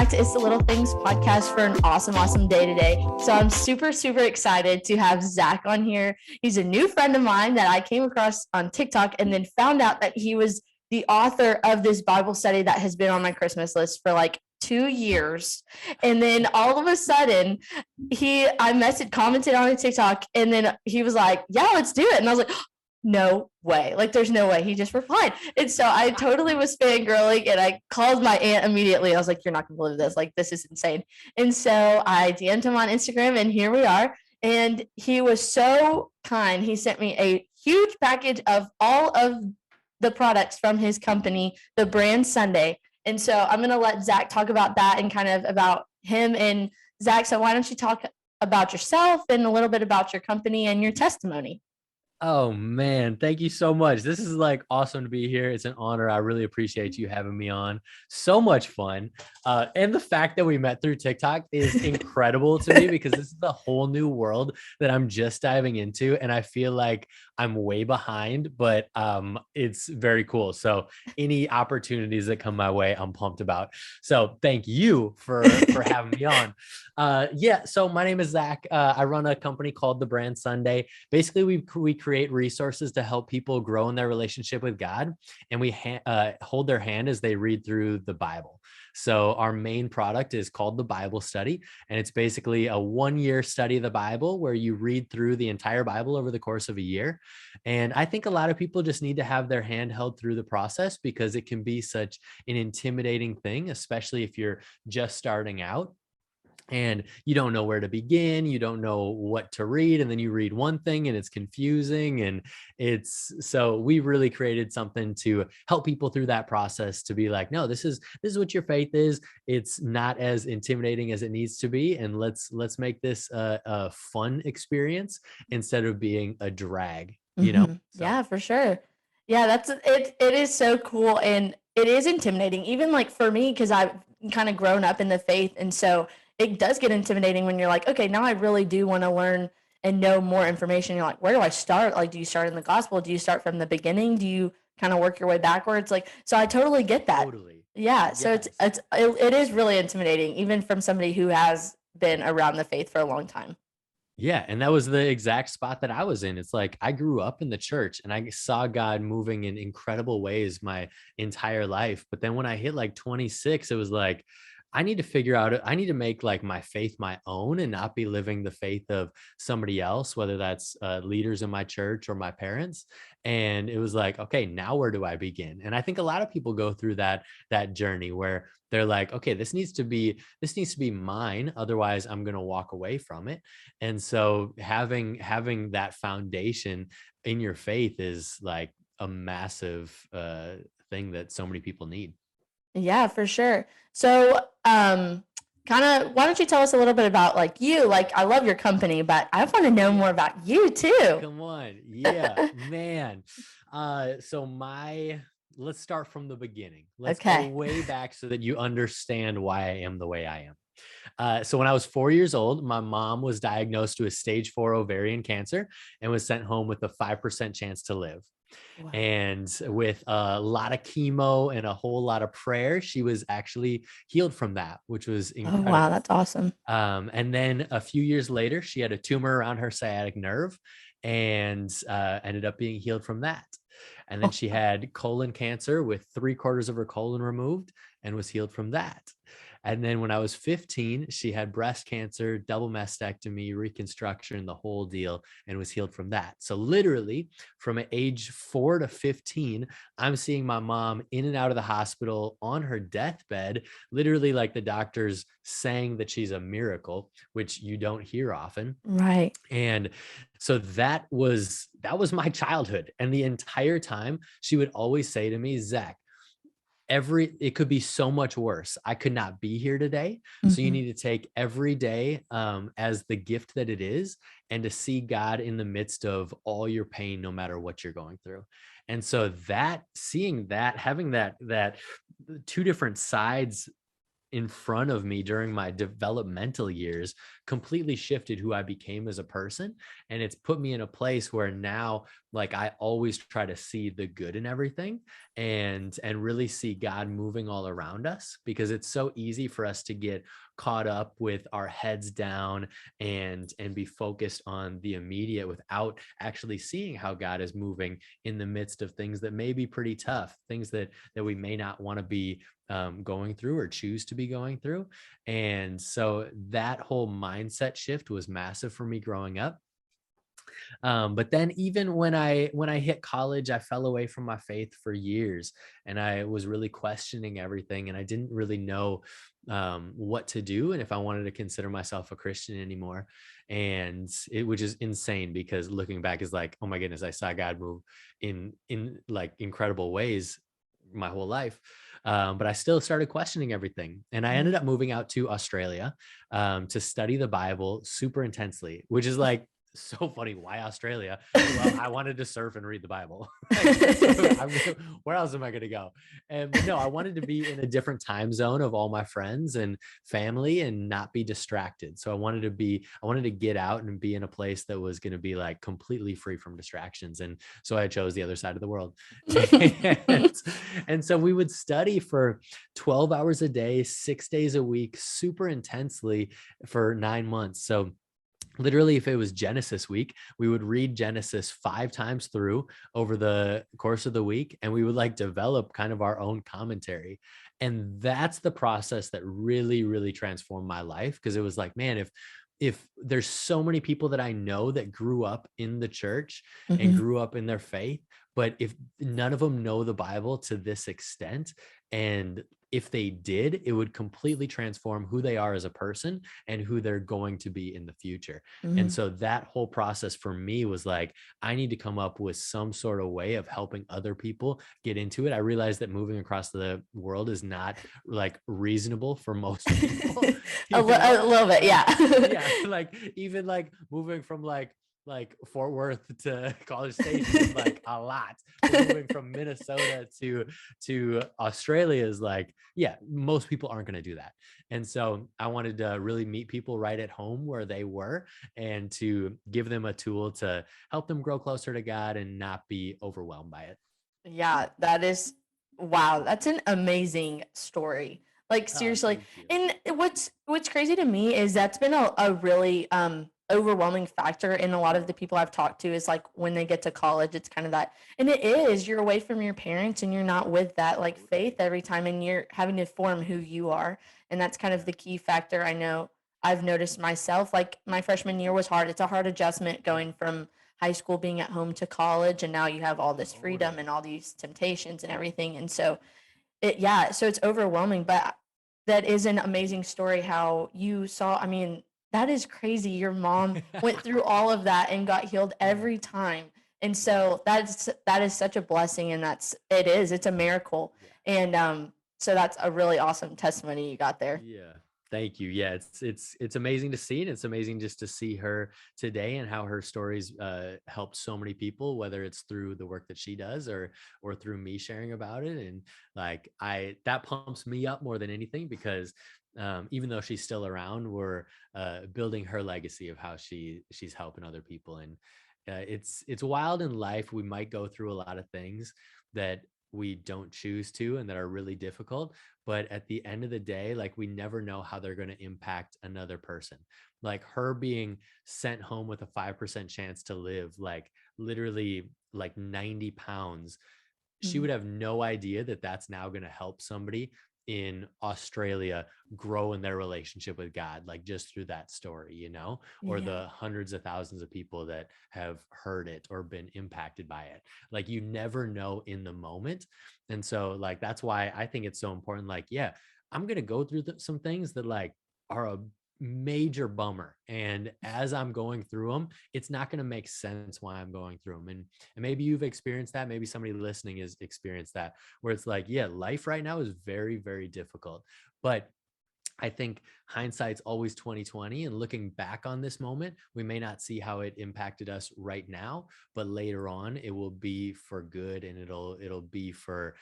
back to It's the Little Things podcast for an awesome day today. So I'm super excited to have Zach on here. He's a new friend of mine that I came across on TikTok and then found out that he was the author of this Bible study that has been on my Christmas list for like 2 years. And then all of a sudden commented on a TikTok, and then he was like, yeah, let's do it. And I was like, no way. Like, there's no way. He just replied. And so I totally was fangirling, and I called my aunt immediately. I was like, you're not going to believe this. Like, this is insane. And so I DM'd him on Instagram, and here we are. And he was so kind. He sent me a huge package of all of the products from his company, the brand Sunday. And so I'm going to let Zach talk about that and kind of about him. And Zach, so why don't you talk about yourself and a little bit about your company and your testimony? Oh man, thank you so much. This is like awesome to be here. It's an honor. I really appreciate you having me on. So much fun. And the fact that we met through TikTok is incredible to me because this is a whole new world that I'm just diving into. And I feel like I'm way behind, but it's very cool. So any opportunities that come my way, I'm pumped about. So thank you for having me on. So my name is Zach. I run a company called The Brand Sunday. Basically, we create resources to help people grow in their relationship with God, and we hold their hand as they read through the Bible. So our main product is called the Bible Study, and it's basically a 1-year study of the Bible where you read through the entire Bible over the course of a year. And I think a lot of people just need to have their hand held through the process because it can be such an intimidating thing, especially if you're just starting out and you don't know where to begin, you don't know what to read, and then you read one thing and it's confusing. And so we really created something to help people through that process to be like, no, this is what your faith is. It's not as intimidating as it needs to be, and let's make this a fun experience instead of being a drag, So. So. Yeah, for sure. Yeah, it is so cool, and it is intimidating, even like for me, because I've kind of grown up in the faith. And so it does get intimidating when you're like, okay, now I really do want to learn and know more information. You're like, where do I start? Like, do you start in the gospel? Do you start from the beginning? Do you kind of work your way backwards? Like, so I totally get that. Totally. Yeah. So Yes. it is really intimidating, even from somebody who has been around the faith for a long time. Yeah, and that was the exact spot that I was in. It's like I grew up in the church and I saw God moving in incredible ways my entire life. But then when I hit like 26, it was like, I need to figure out, I need to make like my faith my own and not be living the faith of somebody else, whether that's leaders in my church or my parents. And it was like, okay, now where do I begin? And I think a lot of people go through that journey where they're like, okay, this needs to be mine. Otherwise, I'm going to walk away from it. And so having that foundation in your faith is like a massive thing that so many people need. Yeah, for sure. So, kind of, why don't you tell us a little bit about like you? Like, I love your company, but I want to know more about you too. Come on. Yeah, man. Let's start from the beginning. Let's go Okay. way back so that you understand why I am the way I am. So when I was 4 years old, my mom was diagnosed with stage 4 ovarian cancer and was sent home with a 5% chance to live. Wow. And with a lot of chemo and a whole lot of prayer, she was actually healed from that, which was Oh, incredible. wow, that's awesome. And then a few years later, she had a tumor around her sciatic nerve and ended up being healed from that. And then she had colon cancer with 3/4 of her colon removed and was healed from that. And then when I was 15, she had breast cancer, double mastectomy, reconstruction, the whole deal, and was healed from that. So literally from age 4 to 15, I'm seeing my mom in and out of the hospital on her deathbed, literally like the doctors saying that she's a miracle, which you don't hear often. Right. And so that was my childhood. And the entire time she would always say to me, Zach, it could be so much worse. I could not be here today. So you need to take every day as the gift that it is, and to see God in the midst of all your pain, no matter what you're going through. And so having that two different sides in front of me during my developmental years completely shifted who I became as a person. And it's put me in a place where now, like, I always try to see the good in everything and really see God moving all around us, because it's so easy for us to get caught up with our heads down and be focused on the immediate without actually seeing how God is moving in the midst of things that may be pretty tough, things that we may not want to be going through or choose to be going through. And so that whole mindset shift was massive for me growing up. But then even when I hit college, I fell away from my faith for years, and I was really questioning everything, and I didn't really know what to do and if I wanted to consider myself a Christian anymore. And which is insane, because looking back is like, oh my goodness, I saw God move in like incredible ways my whole life. But I still started questioning everything. And I ended up moving out to Australia to study the Bible super intensely, which is like so funny. Why Australia? Well, I wanted to surf and read the Bible. Where else am I going to go? But no, I wanted to be in a different time zone of all my friends and family and not be distracted. So I wanted to get out and be in a place that was going to be like completely free from distractions. And so I chose the other side of the world. And so we would study for 12 hours a day, 6 days a week, super intensely for 9 months. So literally, if it was Genesis week, we would read Genesis 5 times through over the course of the week, and we would like develop kind of our own commentary. And that's the process that really, really transformed my life, because it was like, man, if there's so many people that I know that grew up in the church and grew up in their faith, but if none of them know the Bible to this extent, and if they did, it would completely transform who they are as a person and who they're going to be in the future. And so that whole process for me was like, I need to come up with some sort of way of helping other people get into it. I realized that moving across the world is not like reasonable for most people. A little bit, yeah. Yeah, like even like moving from like Fort Worth to College Station is like a lot. But moving from Minnesota to Australia is like, yeah, most people aren't going to do that. And so I wanted to really meet people right at home where they were, and to give them a tool to help them grow closer to God and not be overwhelmed by it. Yeah, that is wow, that's an amazing story. Like seriously. Thank you. And what's crazy to me is that's been a really overwhelming factor in a lot of the people I've talked to, is like when they get to college, it's kind of that, and it is, you're away from your parents and you're not with that like faith every time, and you're having to form who you are. And that's kind of the key factor. I know I've noticed myself, like my freshman year was hard. It's a hard adjustment going from high school, being at home, to college, and now you have all this freedom and all these temptations and everything. And so so it's overwhelming, but that is an amazing story how you saw. I mean, that is crazy. Your mom went through all of that and got healed every time. And so that is such a blessing, and it's a miracle. And so that's a really awesome testimony you got there. Yeah. Thank you. Yeah, it's amazing to see, and it's amazing just to see her today and how her stories helped so many people, whether it's through the work that she does or through me sharing about it. And like that pumps me up more than anything, because even though she's still around, we're building her legacy of how she's helping other people. And it's wild in life. We might go through a lot of things that we don't choose to and that are really difficult, but at the end of the day, like, we never know how they're going to impact another person. Like her being sent home with a 5% chance to live, like literally like 90 pounds, she would have no idea that that's now going to help somebody in Australia grow in their relationship with God, like just through that story, or Yeah. the hundreds of thousands of people that have heard it or been impacted by it. Like, you never know in the moment. And so like, that's why I think it's so important. Like, yeah, I'm going to go through some things that like are a major bummer. And as I'm going through them, it's not going to make sense why I'm going through them. And maybe you've experienced that. Maybe somebody listening has experienced that, where it's like, yeah, life right now is very, very difficult. But I think hindsight's always 2020, and looking back on this moment, we may not see how it impacted us right now, but later on it will be for good, and it'll be for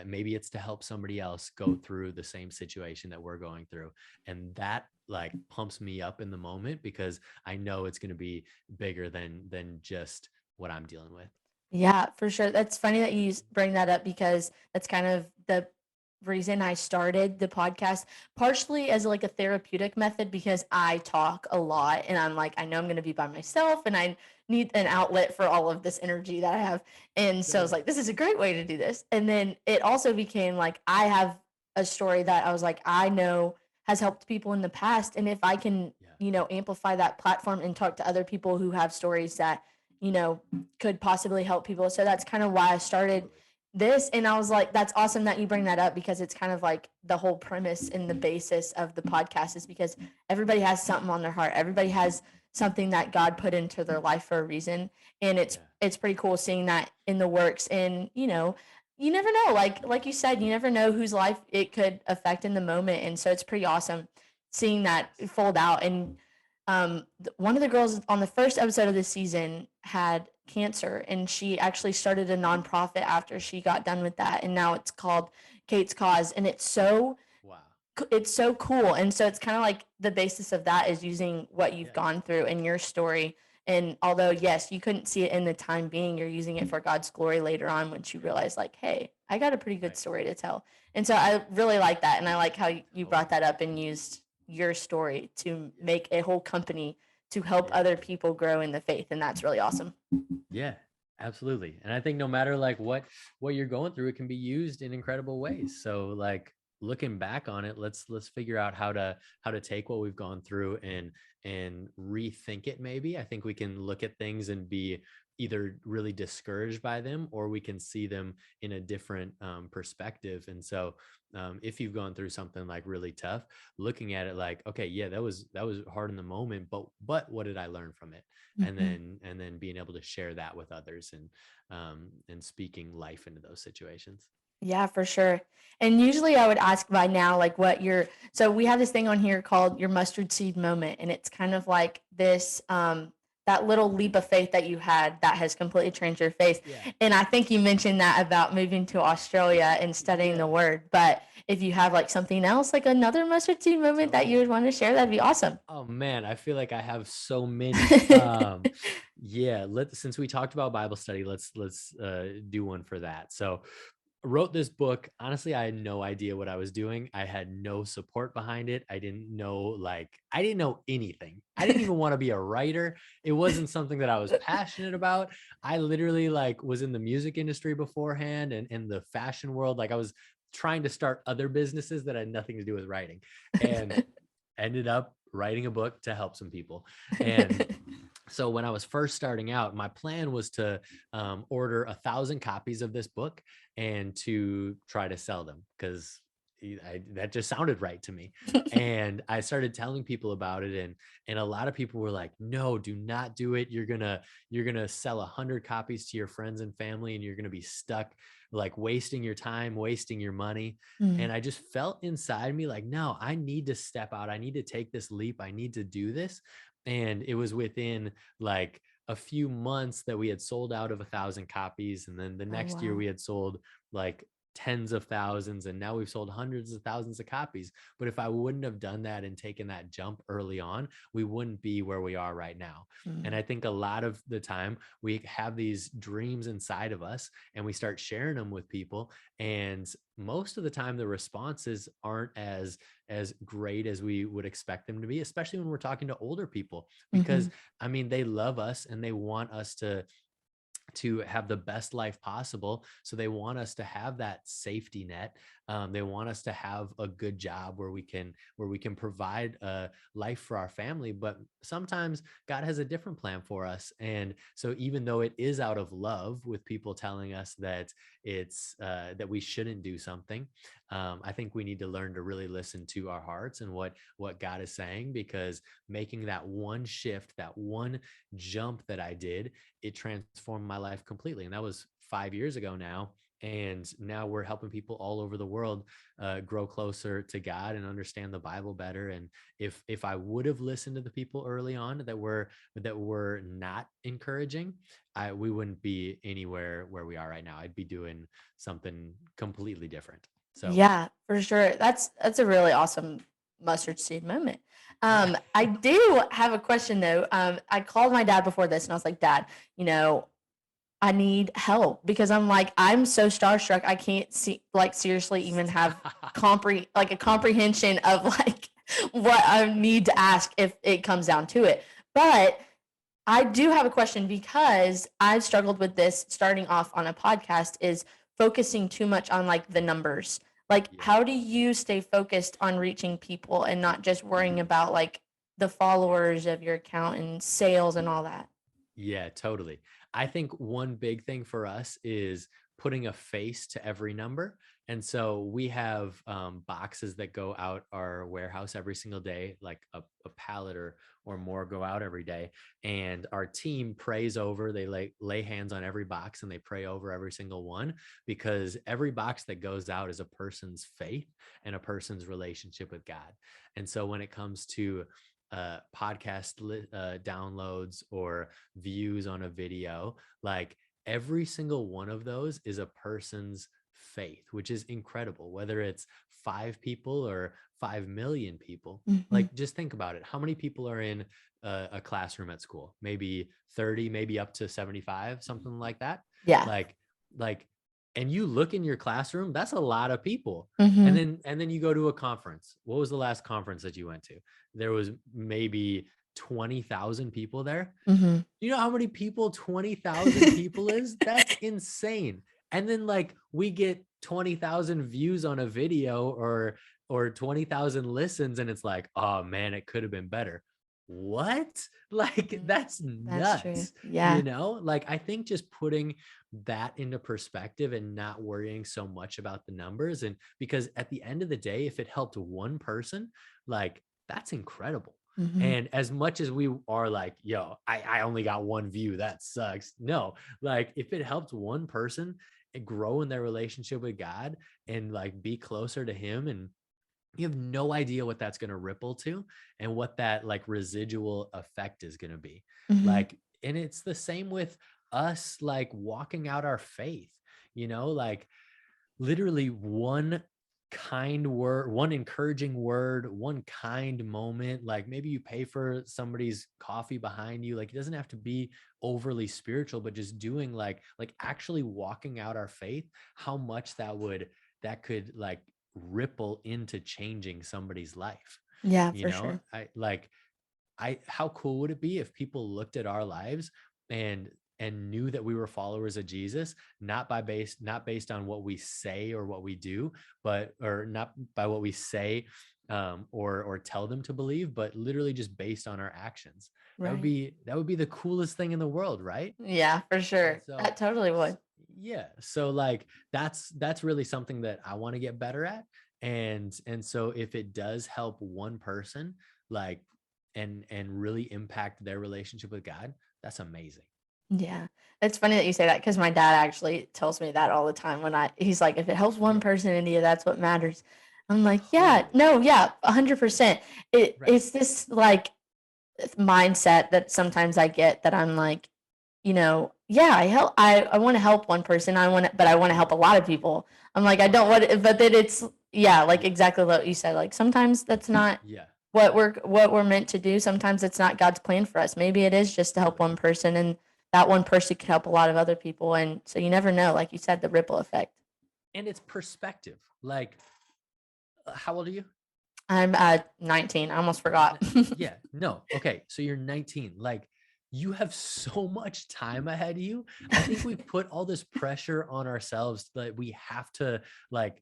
maybe it's to help somebody else go through the same situation that we're going through. And that like pumps me up in the moment because I know it's going to be bigger than just what I'm dealing with. Yeah, for sure. That's funny that you bring that up because that's kind of the reason I started the podcast, partially as like a therapeutic method because I talk a lot and I'm like, I know I'm going to be by myself and I need an outlet for all of this energy that I have. And so I was Good. like, this is a great way to do this. And then it also became like, I have a story that I was like, I know has helped people in the past. And if I can, Yeah, amplify that platform and talk to other people who have stories that, you know, could possibly help people. So that's kind of why I started totally. this. And I was like, that's awesome that you bring that up because it's kind of like the whole premise and the basis of the podcast is because everybody has something on their heart. Everybody has something that God put into their life for a reason. And it's Yeah, it's pretty cool seeing that in the works. And you never know. Like you said, you never know whose life it could affect in the moment. And so it's pretty awesome seeing that yes. fold out. And one of the girls on the first episode of the season had cancer and she actually started a nonprofit after she got done with that and now it's called Kate's Cause and Wow. it's so cool. And so it's kind of like the basis of that is using what you've Yeah, gone through in your story. And although yes, you couldn't see it in the time being, you're using it for God's glory later on once you realize like, hey, I got a pretty good right. story to tell. And so I really like that and I like how you brought Totally. that up and used your story to Yeah. make a whole company to help Yeah. other people grow in the faith and that's really awesome. Yeah, absolutely. And I think no matter like what you're going through, it can be used in incredible ways. So like looking back on it, let's figure out how to take what we've gone through and rethink it maybe. I think we can look at things and be either really discouraged by them or we can see them in a different perspective. And so if you've gone through something like really tough, looking at it like, okay, yeah, that was hard in the moment, but what did I learn from it? and Mhm. then and then being able to share that with others and speaking life into those situations. Yeah, for sure. And usually I would ask by now, like what your, so we have this thing on here called your mustard seed moment. And it's kind of like this, that little leap of faith that you had that has completely changed your faith. Yeah. And I think you mentioned that about moving to Australia and studying the Yeah, word. But if you have like something else, like another mustard seed moment that you would totally. want to share, that'd be awesome. Oh man, I feel like I have so many. Yeah, let since we talked about Bible study, let's do one for that. So wrote this book. Honestly, I had no idea what I was doing. I had no support behind it. I didn't know anything. I didn't even want to be a writer. It wasn't something that I was passionate about. I literally like was in the music industry beforehand and in the fashion world. Like I was trying to start other businesses that had nothing to do with writing and ended up writing a book to help some people. And so when I was first starting out, my plan was to order 1,000 copies of this book and to try to sell them because that just sounded right to me. And I started telling people about it, and a lot of people were like, "No, do not do it. You're gonna sell 100 copies to your friends and family, and you're gonna be stuck, like wasting your time, wasting your money." Mm. And I just felt inside me like, no, I need to step out. I need to take this leap. I need to do this. And it was within like a few months that we had sold out of 1,000 copies. And then the Oh, next year wow. we had sold like tens of thousands. And now we've sold hundreds of thousands of copies. But if I wouldn't have done that and taken that jump early on, we wouldn't be where we are right now. And Mm. I think a lot of the time we have these dreams inside of us and we start sharing them with people. And most of the time the responses aren't as great as we would expect them to be, especially when we're talking to older people, because Mhm. I mean, they love us and they want us to have the best life possible. So they want us to have that safety net. They want us to have a good job where we can provide a life for our family. But sometimes God has a different plan for us. And so even though it is out of love with people telling us that it's that we shouldn't do something, I think we need to learn to really listen to our hearts and what God is saying, because making that one shift, that one jump that I did, it transformed my life completely. And that was 5 years ago now. And now we're helping people all over the world grow closer to God and understand the Bible better. And if I would have listened to the people early on that were not encouraging, we wouldn't be anywhere where we are right now. I'd be doing something completely different. So Yeah, for sure. That's a really awesome mustard seed moment. yeah. I do have a question though. I called my dad before this and I was like, Dad, you know, I need help because I'm like, I'm so starstruck. I can't see, like, seriously even have like a comprehension of like what I need to ask if it comes down to it. But I do have a question because I've struggled with this starting off on a podcast is focusing too much on like the numbers. Like, Yeah. how do you stay focused on reaching people and not just worrying about like the followers of your account and sales and all that? Yeah, totally. I think one big thing for us is putting a face to every number. And so we have boxes that go out our warehouse every single day, like a pallet or more go out every day. And our team prays over, they lay hands on every box and they pray over every single one, because every box that goes out is a person's faith and a person's relationship with God. And so when it comes to downloads or views on a video, like every single one of those is a person's faith, which is incredible, whether it's 5 people or 5 million people. Mhm. Like, just think about it. How many people are in a classroom at school? Maybe 30, maybe up to 75, something like that. Yeah. like like and you look in your classroom, that's a lot of people. and Mhm. then and then you go to a conference. What was the last conference that you went to? There was maybe 20,000 people there. Mhm. You know how many people 20,000 people is? That's insane. And then like we get 20,000 views on a video or 20,000 listens and it's like, "Oh man, it could have been better." What? Like Mhm. that's That's true. nuts. Yeah. Like I think just putting that into perspective and not worrying so much about the numbers, and because at the end of the day, if it helped one person, like that's incredible. Mhm. And as much as we are like, yo, I only got one view, that sucks. No, like if it helped one person grow in their relationship with God and like be closer to Him, and you have no idea what that's going to ripple to and what that like residual effect is going to be. Mhm. Like, and it's the same with us, like walking out our faith, like literally one kind word, one encouraging word, one kind moment. Like maybe you pay for somebody's coffee behind you. Like it doesn't have to be overly spiritual, but just doing like actually walking out our faith, how much that could like ripple into changing somebody's life. Yeah, for sure. How cool would it be if people looked at our lives and knew that we were followers of Jesus, not based on what we say or what we do, but or not by what we say or tell them to believe, but literally just based on our actions. Right. That would be the coolest thing in the world, right? Yeah, for And sure. so That totally would. yeah, so like that's really something that I want to get better at. And so if it does help one person, like and really impact their relationship with God, that's amazing. Yeah. It's funny that you say that because my dad actually tells me that all the time he's like, if it helps one Yeah, person, India, that's what matters. I'm like, yeah, totally. no, yeah, 100%. Right. It's this like mindset that sometimes I get that I'm like, yeah, I want to help one person. But I want to help a lot of people. I'm like, I Right. don't want but then it's, yeah, like exactly what you said. Like sometimes that's not Yeah, what we're meant to do. Sometimes it's not God's plan for us. Maybe it is just to help totally. one person and that one person could help a lot of other people. And so you never know, like you said, the ripple effect. And it's perspective. Like, how old are you? I'm 19. I almost forgot. Yeah, no. Okay, so you're 19. Like you have so much time ahead of you. I think we put all this pressure on ourselves that we have to like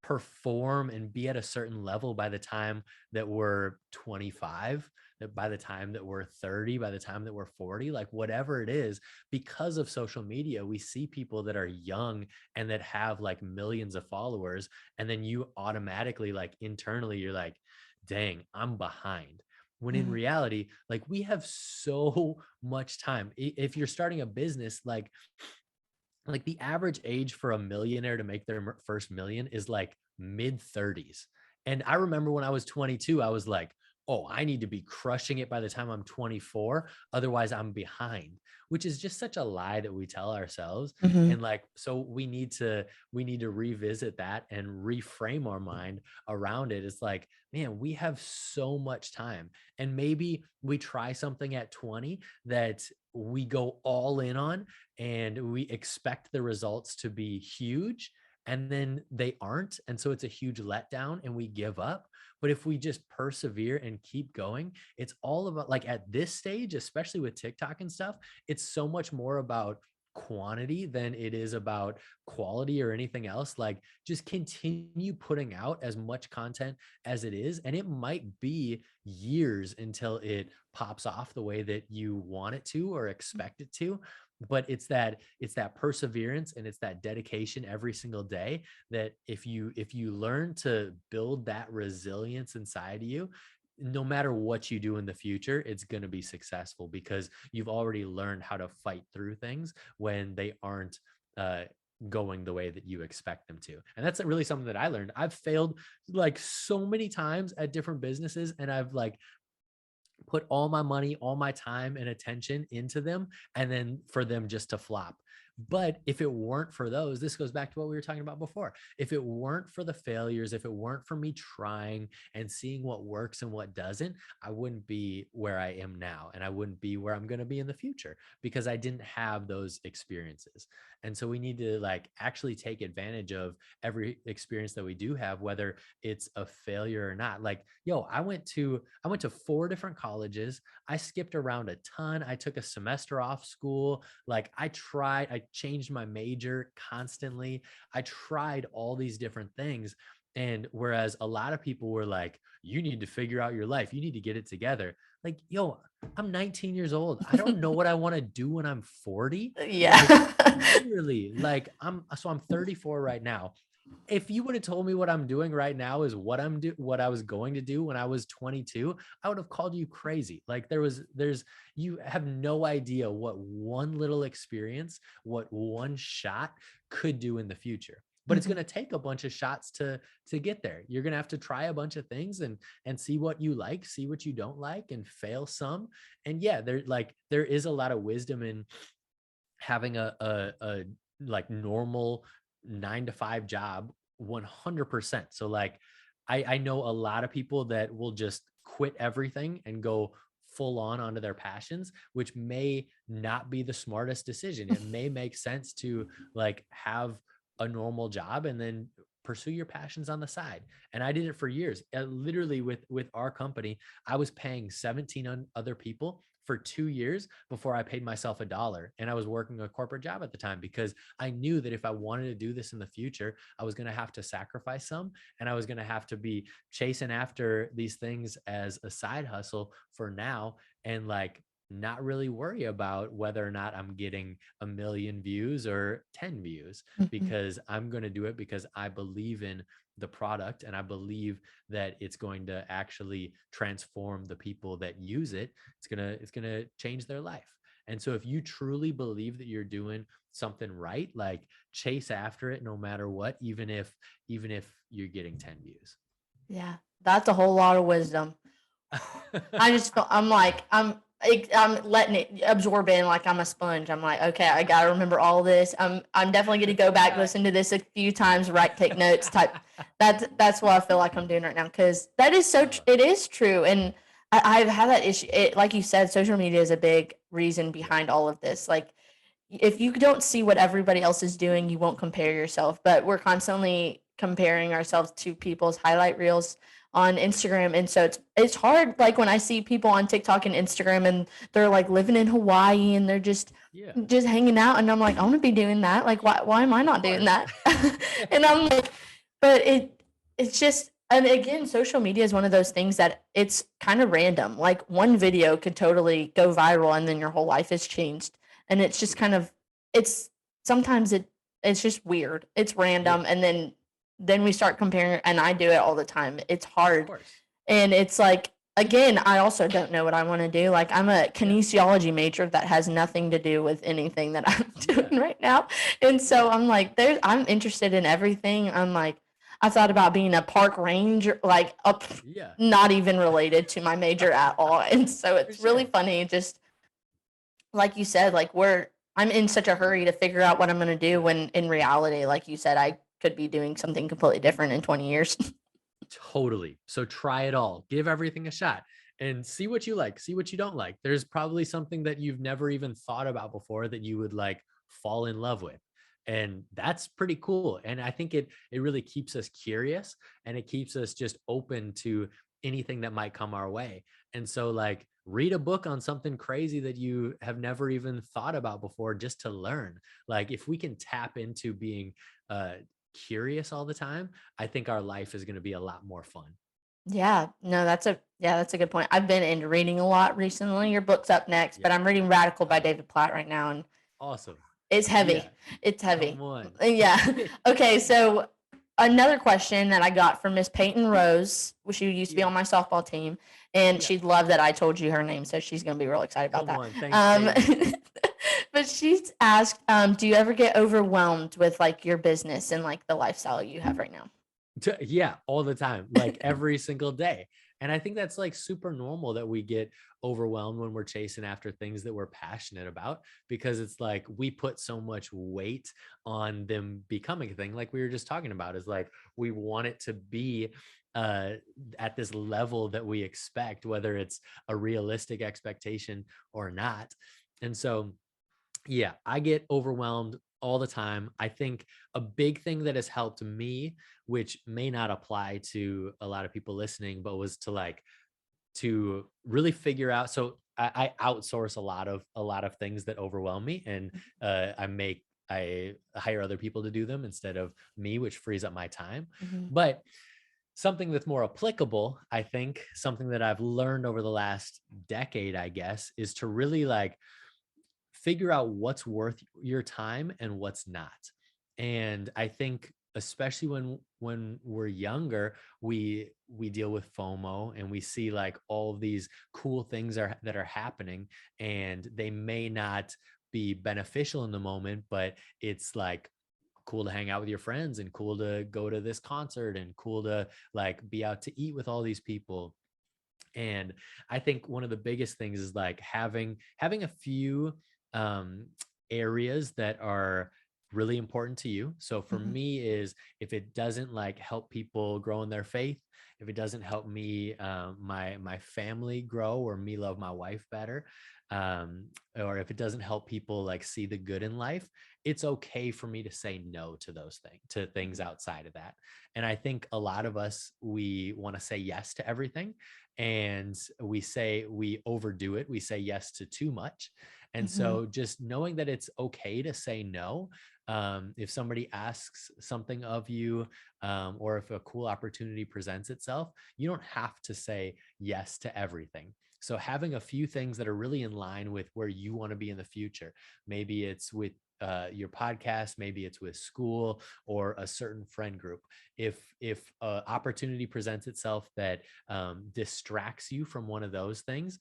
perform and be at a certain level by the time that we're 25, that by the time that we're 30, by the time that we're 40, like whatever it is, because of social media, we see people that are young and that have like millions of followers. And then you automatically, like internally, you're like, dang, I'm behind. When in Mhm. reality, like we have so much time. If you're starting a business, like like the average age for a millionaire to make their first million is like mid 30s. And I remember when I was 22, I was like, oh, I need to be crushing it by the time I'm 24. Otherwise, I'm behind, which is just such a lie that we tell ourselves. Mhm. And like, so we need to revisit that and reframe our mind around it. It's like, man, we have so much time. And maybe we try something at 20 that we go all in on, and we expect the results to be huge, and then they aren't, and so it's a huge letdown and we give up. But if we just persevere and keep going, it's all about, like, at this stage, especially with TikTok and stuff, it's so much more about quantity than it is about quality or anything else. Like, just continue putting out as much content as it is, and it might be years until it pops off the way that you want it to or expect it to. But it's that perseverance and it's that dedication every single day, that if you learn to build that resilience inside of you, no matter what you do in the future, it's going to be successful, because you've already learned how to fight through things when they aren't uh going the way that you expect them to. And that's really something that I learned. I've failed like so many times at different businesses, and I've like put all my money, all my time and attention into them, and then for them just to flop. But if it weren't for those, this goes back to what we were talking about before. If it weren't for the failures, if it weren't for me trying and seeing what works and what doesn't, I wouldn't be where I am now. And I wouldn't be where I'm going to be in the future, because I didn't have those experiences. And so we need to like actually take advantage of every experience that we do have, whether it's a failure or not. Like, yo, I went to 4 different colleges. I skipped around a ton. I took a semester off school. Like, I changed my major constantly. I tried all these different things. And whereas a lot of people were like, you need to figure out your life, you need to get it together. Like, yo, I'm 19 years old. I don't know what I want to do when I'm 40. Like, Yeah. literally, like I'm 34 right now. If you would have told me what I'm doing right now is what I was going to do when I was 22, I would have called you crazy. Like, you have no idea what one little experience, what one shot could do in the future. But it's Mhm. going to take a bunch of shots to get there. You're going to have to try a bunch of things and see what you like, see what you don't like, and fail some. And yeah, there is a lot of wisdom in having a like normal 9 to 5 job, 100%. So like, I know a lot of people that will just quit everything and go full on onto their passions, which may not be the smartest decision. It may make sense to like have a normal job and then pursue your passions on the side. And I did it for years. Literally with our company, I was paying 17 other people for 2 years before I paid myself $1. And I was working a corporate job at the time, because I knew that if I wanted to do this in the future, I was going to have to sacrifice some, and I was going to have to be chasing after these things as a side hustle for now, and like not really worry about whether or not I'm getting a million views or 10 views, Mhm. because I'm going to do it because I believe in the product, and I believe that it's going to actually transform the people that use it. It's gonna change their life. And so if you truly believe that you're doing something right, like, chase after it no matter what, even if you're getting 10 views. Yeah, that's a whole lot of wisdom. I just feel I'm like I'm letting it absorb in like I'm a sponge. I'm like, okay, I gotta remember all this. I'm definitely gonna go back, Yeah. listen to this a few times, write, take notes, type. That's what I feel like I'm doing right now, because that is Uh, it is true, and I've had that issue. Like you said, social media is a big reason yeah, behind all of this. Like, if you don't see what everybody else is doing, you won't compare yourself. But we're constantly comparing ourselves to people's highlight reels on Instagram. And so it's hard. Like, when I see people on TikTok and Instagram and they're like living in Hawaii and they're yeah, just hanging out, and I'm like, I want to be doing that. Like, why am I of not doing course. that? And I'm like, but it's just, and again, social media is one of those things that it's kind of random. Like, one video could totally go viral and then your whole life has changed. And it's just kind of, it's sometimes it's just weird. It's Yeah, random, and then we start comparing, and I do it all the time. It's of hard, course. and it's like, again, I also don't know what I want to do. Like, I'm a kinesiology major that has nothing to do with anything that I'm doing right now. And so I'm like, I'm interested in everything. I'm like, I thought about being a park ranger, like up, Yeah, not even related to my major at all. And so for it's really sure. funny, just like you said, like I'm in such a hurry to figure out what I'm going to do Yeah. when in reality, like you said, I could be doing something completely different in 20 years. Totally. So try it all. Give everything a shot and see what you like, see what you don't like. There's probably something that you've never even thought about before that you would like fall in love with. And that's pretty cool. And I think it really keeps us curious and it keeps us just open to anything that might come our way. And so like read a book on something crazy that you have never even thought about before just to learn. Like if we can tap into being uh curious all the time, I think our life is going to be a lot more fun. Yeah, no, that's a good point. I've been into reading a lot recently. Your book's up next, Yeah. but I'm reading Radical by Oh, David Platt right now, and awesome. it's Yeah. heavy. It's Come heavy. on. Yeah. Okay, so another question that I got from Miss Peyton Rose, she used to be Yeah. on my softball team, and Yeah. she'd love that I told you her name, so she's gonna be real excited about Come that. on. Thanks, Peyton. But she's asked, do you ever get overwhelmed with like your business and like the lifestyle you have right now? Yeah, all the time, like every single day. And I think that's like super normal that we get overwhelmed when we're chasing after things that we're passionate about because it's like we put so much weight on them becoming a thing. Like we were just talking about, is like we want it to be uh at this level that we expect, whether it's a realistic expectation or not. And so yeah, I get overwhelmed all the time. I think a big thing that has helped me, which may not apply to a lot of people listening, but was to like to really figure out. So I outsource a lot of things that overwhelm me, and I hire other people to do them instead of me, which frees up my time. Mhm. But something that's more applicable, I think, something that I've learned over the last decade, I guess, is to really like figure out what's worth your time and what's not. And I think especially when we're younger, we deal with FOMO and we see like all of these cool things that are happening and they may not be beneficial in the moment, but it's like cool to hang out with your friends and cool to go to this concert and cool to like be out to eat with all these people. And I think one of the biggest things is like having a few um areas that are really important to you. So for Mhm. me is if it doesn't like help people grow in their faith, if it doesn't help me my family grow or me love my wife better, um or if it doesn't help people like see the good in life, it's okay for me to say no to those things, to things Mhm. outside of that. And I think a lot of us, we want to say yes to everything, and we overdo it, we say yes to too much. And Mhm. so just knowing that it's okay to say no, if somebody asks something of you, or if a cool opportunity presents itself, you don't have to say yes to everything. So having a few things that are really in line with where you want to be in the future, maybe it's with your podcast, maybe it's with school or a certain friend group. If a opportunity presents itself that distracts you from one of those things,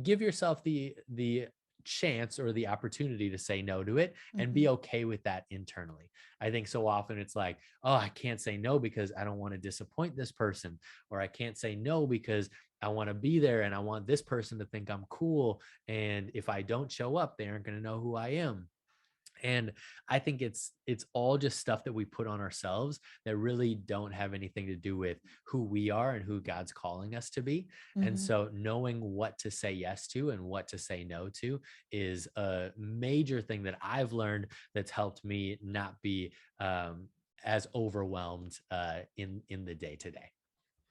give yourself the chance or the opportunity to say no to it and be Mhm. okay with that internally. I think so often it's like, oh, I can't say no because I don't want to disappoint this person, or I can't say no because I want to be there and I want this person to think I'm cool, and if I don't show up, they aren't going to know who I am. And I think it's all just stuff that we put on ourselves that really don't have anything to do with who we are and who God's calling us to be. And Mhm. so knowing what to say yes to and what to say no to is a major thing that I've learned that's helped me not be as overwhelmed in the day to day.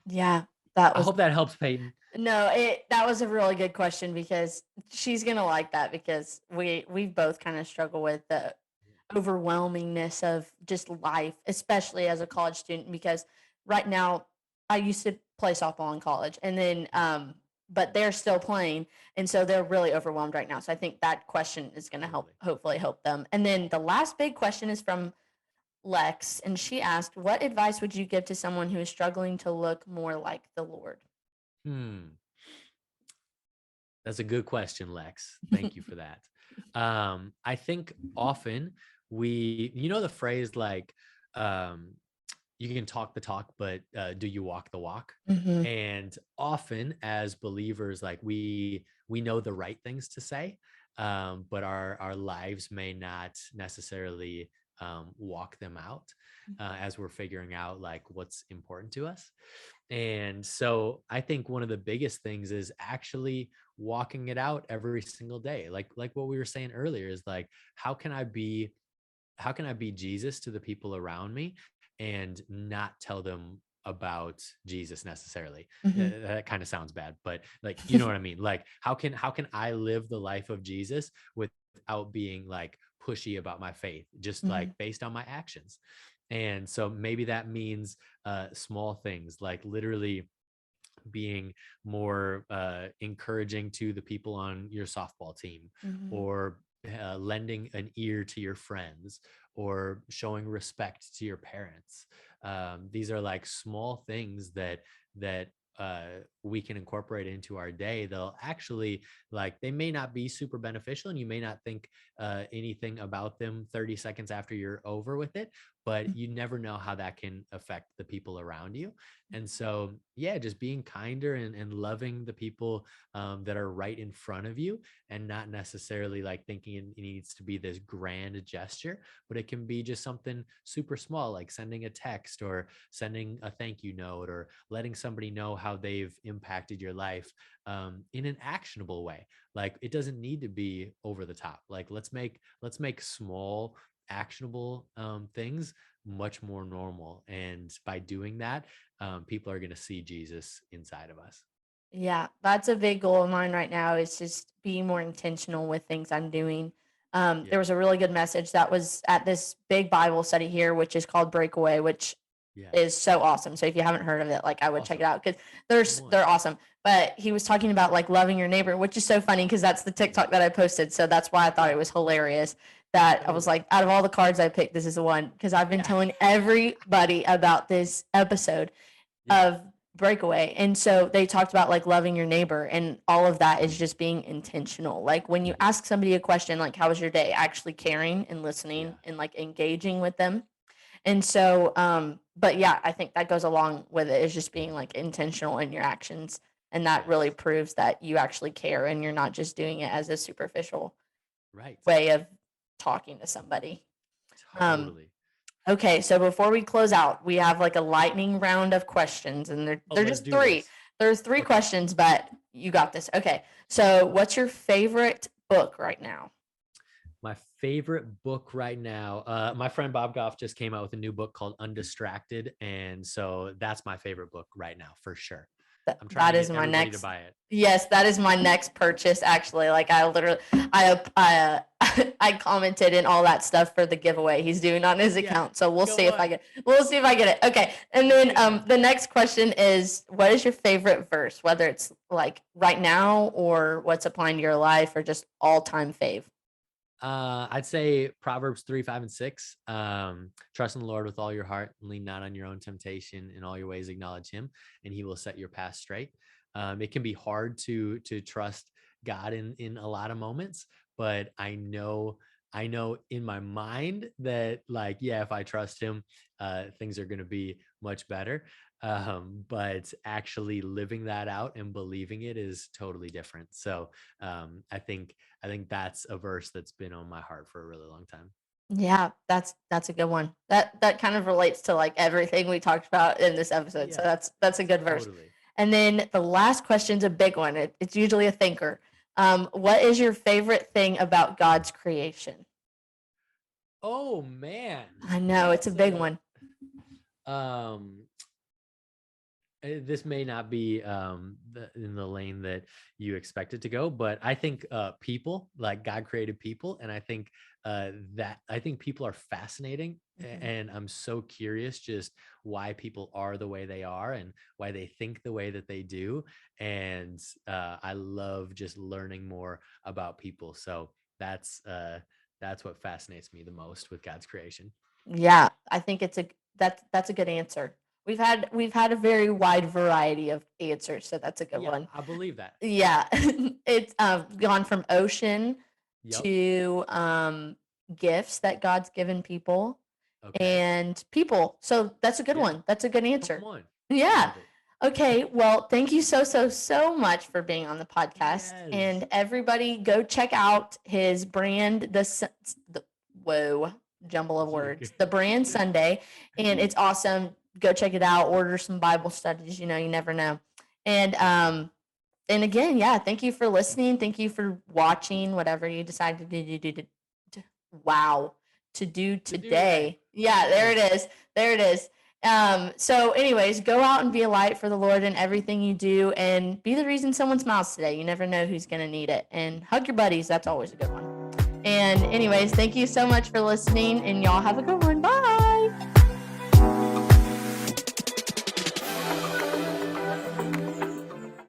Yeah, that I was hope that helps, Peyton. no, it that was a really good question because she's gonna like that because we both kind of struggle with the overwhelmingness of just life, especially as a college student. Because right now, I used to play softball in college, and then Yeah, but they're still playing, and so they're really overwhelmed right now. So I think that question is gonna help, totally. hopefully help them. And then the last big question is from Lex, and she asked, "What advice would you give to someone who is struggling to look more like the Lord?" Hmm. That's a good question, Lex. Thank you for that. I think often you know, the phrase like, um, you can talk the talk, but do you walk the walk? Hmm. And often as believers, like we know the right things to say, but our lives may not necessarily walk them out as we're figuring out like what's important to us. And so I think one of the biggest things is actually walking it out every single day. Like what we were saying earlier is like, how can I be Jesus to the people around me and not tell them about Jesus necessarily? Hmm. That kind of sounds bad, but like, you know what I mean? Like, how can I live the life of Jesus without being like pushy about my faith, just like Hmm. based on my actions? And so maybe that means small things like literally being more encouraging to the people on your softball team, Hmm. or lending an ear to your friends, or showing respect to your parents. These are like small things that we can incorporate into our day. They'll actually, like, they may not be super beneficial and you may not think anything about them 30 seconds after you're over with it, but you never know how that can affect the people around you. And so, yeah, just being kinder and loving the people that are right in front of you, and not necessarily like thinking it needs to be this grand gesture, but it can be just something super small, like sending a text or sending a thank you note or letting somebody know how they've impacted your life in an actionable way. Like, it doesn't need to be over the top. Like, let's make small actionable things much more normal. And by doing that, people are going to see Jesus inside of us. Yeah, that's a big goal of mine right now is just being more intentional with things I'm doing. There Yeah. was a really good message that was at this big Bible study here, which is called Breakaway, which is Yes. so awesome. So if you haven't heard of it, like I would check it Awesome. out because Come on. they're awesome. But he was talking about like loving your neighbor, which is so funny because that's the Yeah. TikTok that I posted. So that's why I thought Yeah. it was hilarious that I was Totally. like, out of all the cards I picked, this is the one because I've been Yeah. telling everybody about this episode Yeah. of Breakaway. And so they talked about like loving your neighbor, and all of that is just being intentional. Like when you ask somebody a question like how was your day, actually caring and listening Yeah. and like engaging with them. And so but yeah, I think that goes along with it is just being like intentional in your actions, and that really Yes. proves that you actually care and you're not just doing it as a superficial Right. way of talking to somebody. Um Totally. Okay, so before we close out, we have like a lightning round of questions, and Oh, they're let's just do three. this. There's three Okay. questions, but you got this. Okay, so what's your favorite book right now? My favorite book right now, my friend Bob Goff just came out with a new book called Undistracted. And so that's my favorite book right now, for sure. I'm trying That to is get my everybody to next. buy it. Yes, that is my next purchase. Actually, like I literally, I commented and all that stuff for the giveaway he's doing on his Yeah. account. So we'll see Go if I on. get. We'll see if I get it. Okay, and then Go on. the next question is, what is your favorite verse? Whether it's like right now or what's applying to your life or just all time fave. I'd say Proverbs 3, 5, and 6. Trust in the Lord with all your heart, and lean not on your own temptation. In all your ways, acknowledge Him, and He will set your path straight. It can be hard to trust God in a lot of moments, but I know in my mind that, like, yeah, if I trust Him, things are going to be much better. But actually living that out and believing it is totally different. So I think that's a verse that's been on my heart for a really long time. Yeah, that's a good one. That kind of relates to like everything we talked about in this episode. So Yeah, that's a good verse. totally. And then the last question's a big one. It's usually a thinker. What is your favorite thing about God's creation? Oh man, I know it's a that's big a one. um this may not be in the lane that you expect it to go, but I think people, like, God created people, and I think people are fascinating, Mhm. and I'm so curious just why people are the way they are and why they think the way that they do. And I love just learning more about people. So that's what fascinates me the most with God's creation. Yeah, I think that's a good answer. We've had a very wide variety of answers, so that's a good one. I believe that. Yeah. It's gone from ocean Yep. to gifts that God's given people Okay. and people. So that's a good Yeah. one. That's a good answer. Come on. Yeah. Love it. Okay, well, thank you so much for being on the podcast. Yes. And everybody go check out his brand, whoa, jumble of You're words, good. the brand Sunday. And it's awesome. Go check it out. Order some Bible studies. You never know. And again, yeah, thank you for listening. Thank you for watching whatever you decided to do. Wow, to do today. Yeah, there it is. There it is. So anyways, go out and be a light for the Lord in everything you do and be the reason someone smiles today. You never know who's going to need it. And hug your buddies. That's always a good one. And anyways, thank you so much for listening and y'all have a good one.